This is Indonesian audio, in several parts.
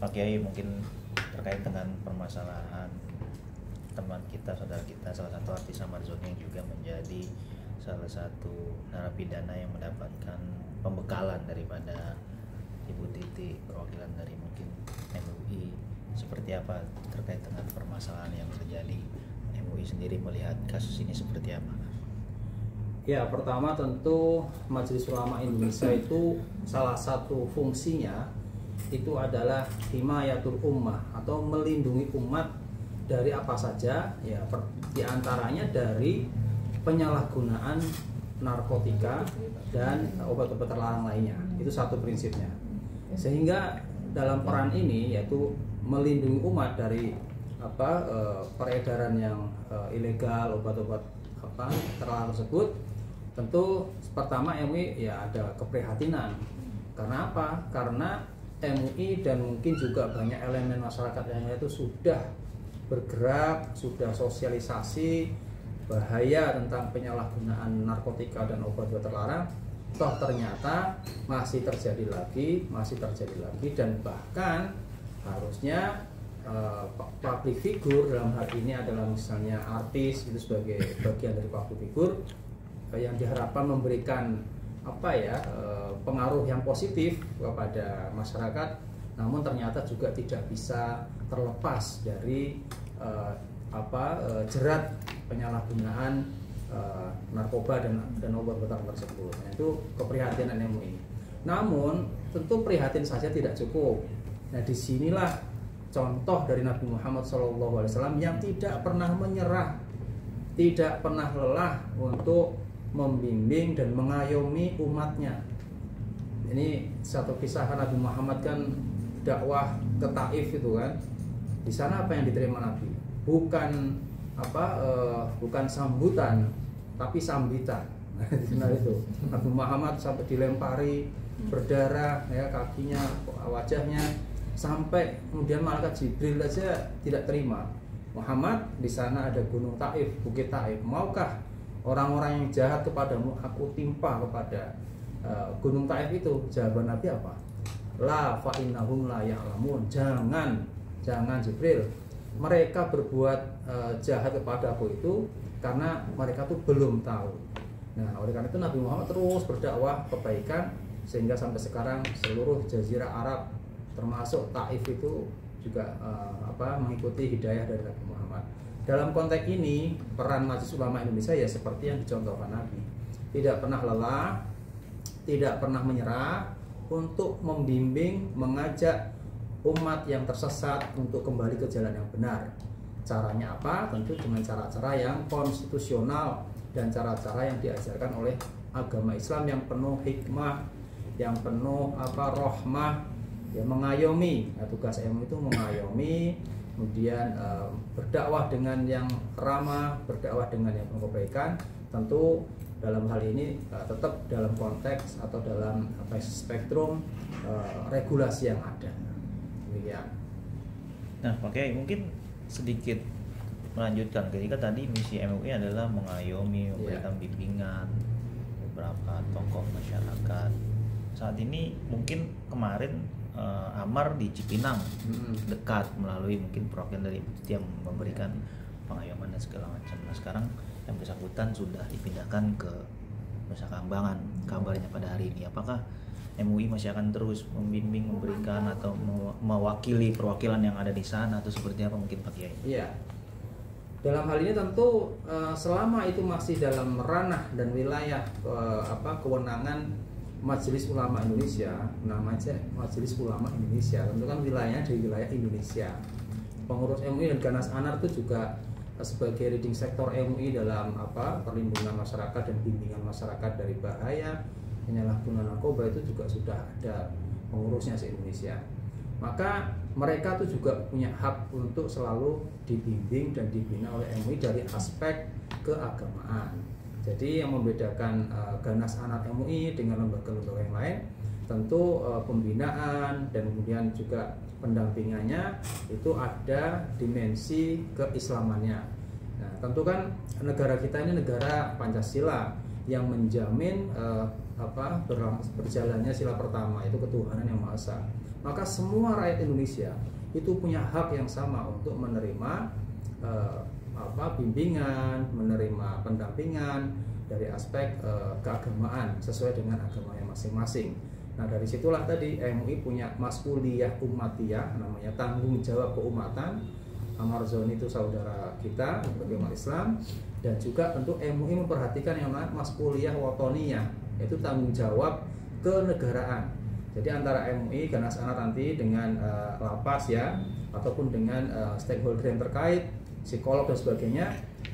Pak Kiai, mungkin terkait dengan permasalahan teman kita, saudara kita, salah satu artis Amarzoni yang juga menjadi salah satu narapidana yang mendapatkan pembekalan daripada Ibu Titi, perwakilan dari mungkin MUI. Seperti apa terkait dengan permasalahan yang terjadi? MUI sendiri melihat kasus ini seperti apa? Ya, pertama tentu Majelis Ulama Indonesia itu salah satu fungsinya itu adalah himayatul ummah atau melindungi umat dari apa saja, ya diantaranya dari penyalahgunaan narkotika dan obat-obat terlarang lainnya. Itu satu prinsipnya. Sehingga dalam peran ini yaitu melindungi umat dari peredaran yang ilegal obat-obat terlarang tersebut, tentu pertama MUI ya ada keprihatinan. Karena apa? Karena MUI dan mungkin juga banyak elemen masyarakat yang itu sudah bergerak, sudah sosialisasi bahaya tentang penyalahgunaan narkotika dan obat-obat terlarang. Toh ternyata masih terjadi lagi dan bahkan harusnya public figure dalam hal ini adalah misalnya artis itu sebagai bagian dari public figure yang diharapkan memberikan pengaruh yang positif kepada masyarakat, namun ternyata juga tidak bisa terlepas dari jerat penyalahgunaan narkoba dan obat-obatan tersebut. Nah, itu keprihatinan MUI. Namun tentu prihatin saja tidak cukup. Nah, disinilah contoh dari Nabi Muhammad SAW yang tidak pernah menyerah, tidak pernah lelah untuk membimbing dan mengayomi umatnya. Ini satu kisah Nabi Muhammad kan dakwah ke Taif itu kan. Di sana apa yang diterima Nabi? Bukan sambutan, tapi sambitan. Nah, itu Nabi Muhammad sampai dilempari berdarah ya kakinya, wajahnya, sampai kemudian malaikat Jibril aja tidak terima. Muhammad, di sana ada gunung Taif, bukit Taif. Maukah orang-orang yang jahat kepadamu aku timpa kepada gunung Taif itu? Jawaban Nabi apa? La fa innahum la ya'lamun. Jangan Jibril. Mereka berbuat jahat kepada aku itu karena mereka tuh belum tahu. Nah, oleh karena itu Nabi Muhammad terus berdakwah kebaikan sehingga sampai sekarang seluruh jazirah Arab termasuk Taif itu juga mengikuti hidayah dari Nabi Muhammad. Dalam konteks ini peran Majelis Ulama Indonesia ya seperti yang dicontohkan Nabi, tidak pernah lelah, tidak pernah menyerah untuk membimbing, mengajak umat yang tersesat untuk kembali ke jalan yang benar. Caranya apa? Tentu dengan cara-cara yang konstitusional dan cara-cara yang diajarkan oleh agama Islam yang penuh hikmah, yang penuh rahmah, ya mengayomi. Nah, tugas MUI itu mengayomi, kemudian berdakwah dengan yang ramah, berdakwah dengan yang penuh kebaikan. Tentu dalam hal ini tetap dalam konteks atau dalam spektrum regulasi yang ada. Ya. Nah, Pak, mungkin sedikit melanjutkan ketika tadi misi MUI adalah mengayomi, memberikan bimbingan beberapa tokoh masyarakat. Saat ini mungkin kemarin Amar di Cipinang dekat melalui mungkin perwakilan dari Ibu Titi yang memberikan pengayoman dan segala macam. Nah, sekarang yang bersangkutan sudah dipindahkan ke Nusa Kambangan kabarnya pada hari ini. Apakah MUI masih akan terus membimbing, memberikan atau mewakili perwakilan yang ada di sana atau seperti apa mungkin Pak Kiai? Iya. Dalam hal ini tentu selama itu masih dalam ranah dan wilayah kewenangan Majelis Ulama Indonesia, namanya Majelis Ulama Indonesia, tentu kan wilayahnya di wilayah Indonesia. Pengurus MUI dan Ganas Anar itu juga sebagai leading sektor MUI dalam perlindungan masyarakat dan bimbingan masyarakat dari bahaya penyalahgunaan narkoba itu juga sudah ada pengurusnya se-Indonesia. Maka mereka itu juga punya hak untuk selalu dibimbing dan dibina oleh MUI dari aspek keagamaan. Jadi yang membedakan Ganas Anar MUI dengan lembaga-lembaga yang lain tentu pembinaan dan kemudian juga pendampingannya itu ada dimensi keislamannya. Nah, tentu kan negara kita ini negara Pancasila yang menjamin berjalannya sila pertama, itu ketuhanan yang Maha Esa. Maka semua rakyat Indonesia itu punya hak yang sama untuk menerima bimbingan, menerima pendampingan dari aspek keagamaan sesuai dengan agamanya masing-masing. Nah, dari situlah tadi MUI punya mas'uliyah umatiyah, namanya tanggung jawab keumatan. Amarzoni itu saudara kita sebagai umat Islam, dan juga tentu MUI memperhatikan yang namanya mas'uliyah watoniyah, yaitu tanggung jawab kenegaraan. Jadi antara MUI Ganasana nanti dengan lapas ya, ataupun dengan stakeholder yang terkait, psikolog dan sebagainya,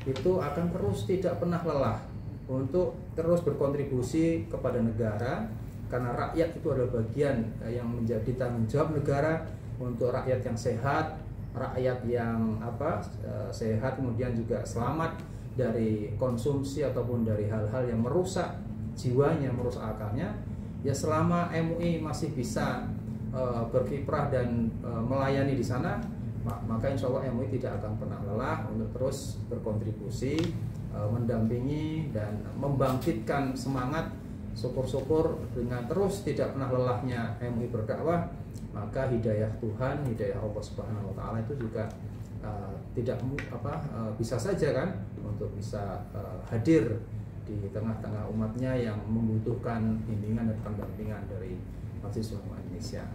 itu akan terus tidak pernah lelah untuk terus berkontribusi kepada negara, karena rakyat itu adalah bagian yang menjadi tanggung jawab negara untuk rakyat yang sehat, rakyat yang sehat, kemudian juga selamat dari konsumsi ataupun dari hal-hal yang merusak jiwanya, merusak akalnya. Ya selama MUI masih bisa berkiprah dan melayani di sana, maka insya Allah MUI tidak akan pernah lelah untuk terus berkontribusi, mendampingi dan membangkitkan semangat. Syukur-syukur dengan terus tidak pernah lelahnya MUI berdakwah, maka hidayah Tuhan, hidayah Allah Subhanahu wa taala itu juga bisa saja kan untuk bisa hadir di tengah-tengah umatnya yang membutuhkan bimbingan dan pendampingan dari Majelis Ulama Indonesia.